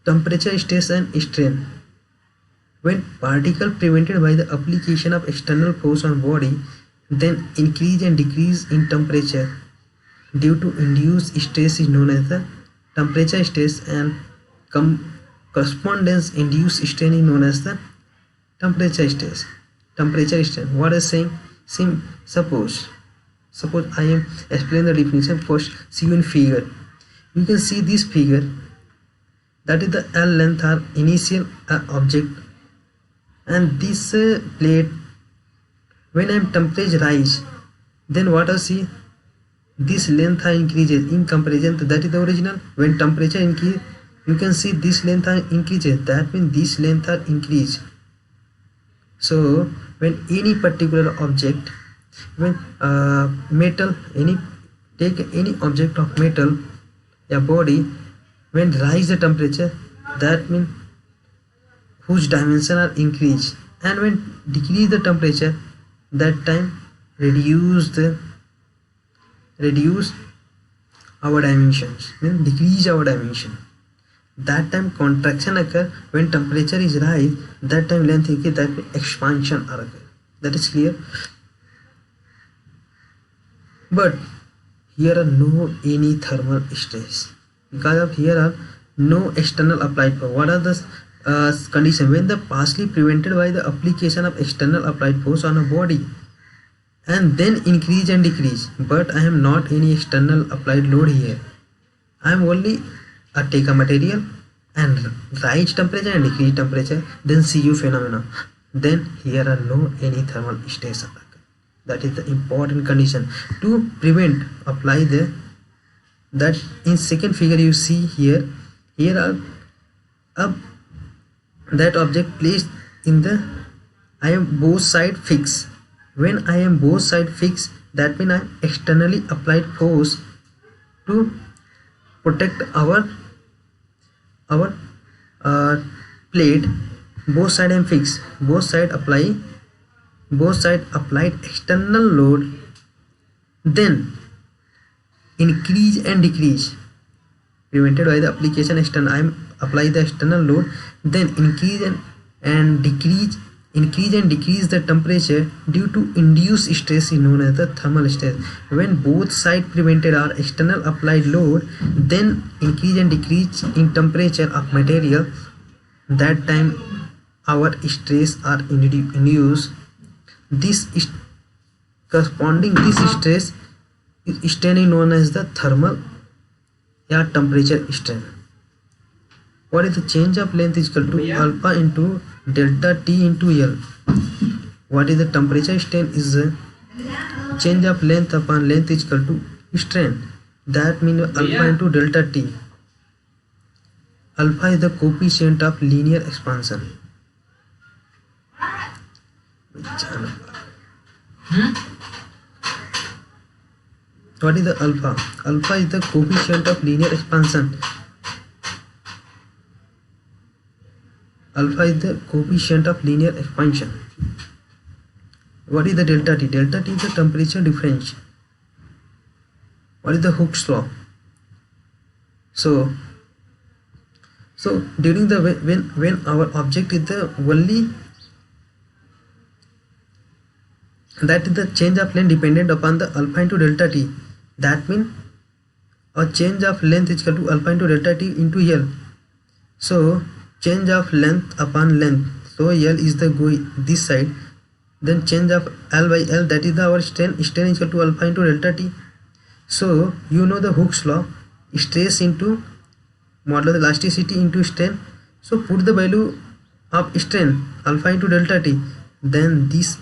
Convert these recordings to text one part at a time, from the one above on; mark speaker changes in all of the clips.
Speaker 1: temperature, stress and strain. When particle prevented by the application of external force on body, then increase and decrease in temperature due to induced stress is known as the temperature stress, and correspondence induced strain is known as the temperature stress. Temperature strain. What is saying? Suppose I am explain the definition. First, see you in figure. You can see this figure. That is the L length or initial object, and this plate. When I am temperature rise, then what I see? This length increases in comparison to that is the original. When temperature increase, you can see this length increases. That means this length are increase. So when any particular object, when metal, take any object of metal, a body, when rise the temperature, that means whose dimension are increased, and when decrease the temperature, that time reduce our dimensions, means decrease our dimension. That time contraction occur. When temperature is rise, that time length increase, that expansion occur. That is clear. But here are no any thermal stress, because of here are no external applied force. What are the condition? When the partially prevented by the application of external applied force on a body, and then increase and decrease, but I am not any external applied load here. I am only take a material and rise temperature and decrease temperature, then Cu phenomena. Then here are no any thermal stress. That is the important condition to prevent. Apply that in second figure you see here. Here are that object placed in the, I am both side fixed. When I am both side fixed, that means I am externally applied force to protect our plate. Both side I am fixed. Both side applied external load, then increase and decrease prevented by the application external. I am apply the external load, then increase and decrease the temperature due to induced stress is known as the thermal stress. When both sides prevented are external applied load, then increase and decrease in temperature of material, that time our stress are induced. This is corresponding this stress is strain known as the thermal or temperature strain. What is the change of length is equal to alpha into delta T into L. What is the temperature strain is change of length upon length is equal to strain. That means alpha into delta T. Alpha is the coefficient of linear expansion. What is the alpha? Alpha is the coefficient of linear expansion. Alpha is the coefficient of linear expansion. What is the delta T? Delta T is the temperature difference. What is the Hooke's law? So during the when our object is the only, that is the change of length dependent upon the alpha into delta T. That means a change of length is equal to alpha into delta T into L. So change of length upon length, so L is the go this side, then change of L by L, that is the our strain is equal to alpha into delta T. So you know the Hooke's law, stress into modulus elasticity into strain. So put the value of strain alpha into delta T, then this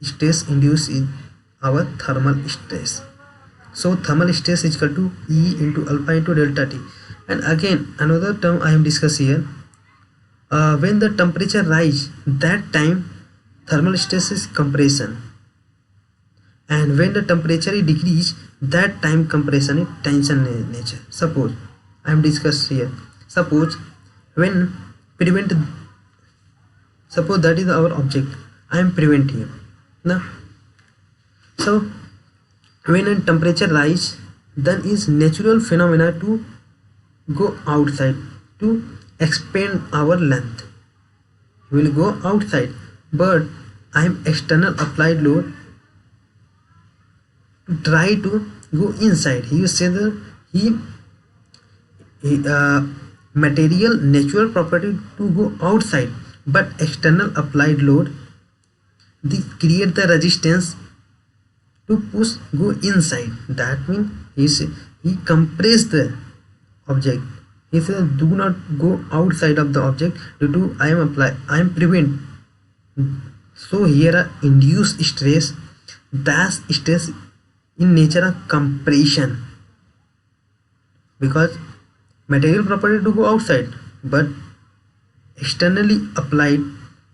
Speaker 1: stress induced is our thermal stress. So thermal stress is equal to E into alpha into delta T. And again another term I am discussing here. When the temperature rise, that time thermal stress is compression, and when the temperature is decrease, that time compression is tension nature. Suppose I am discussing here. Suppose when prevent, suppose that is our object, I am prevent here. Now, so when a temperature rise, then is natural phenomena to go outside to expand our length. He will go outside, but I am external applied load to try to go inside. He will say that he material natural property to go outside, but external applied load they create the resistance to push go inside. That means he compress the object. He says do not go outside of the object due to I am prevent. So here are induced stress. That stress in nature of compression, because material property to go outside, but externally applied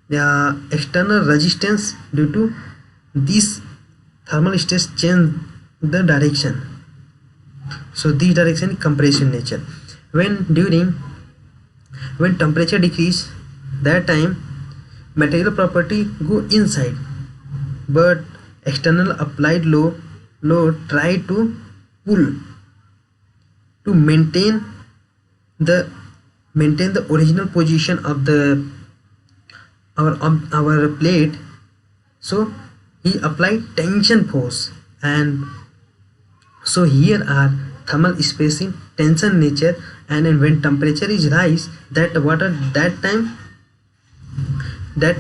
Speaker 1: the external resistance due to this thermal stress change the direction. So this direction is compression nature. When temperature decrease, that time material property go inside, but external applied load try to pull to maintain the original position of the our plate. So he applied tension force, and so here are thermal space in tension nature. And then when temperature is rise, that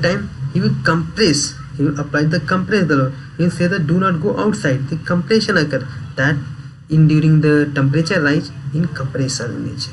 Speaker 1: time he will compress. He will apply the compress the load. He will say that do not go outside. The compression occur that in during the temperature rise in compressor nature.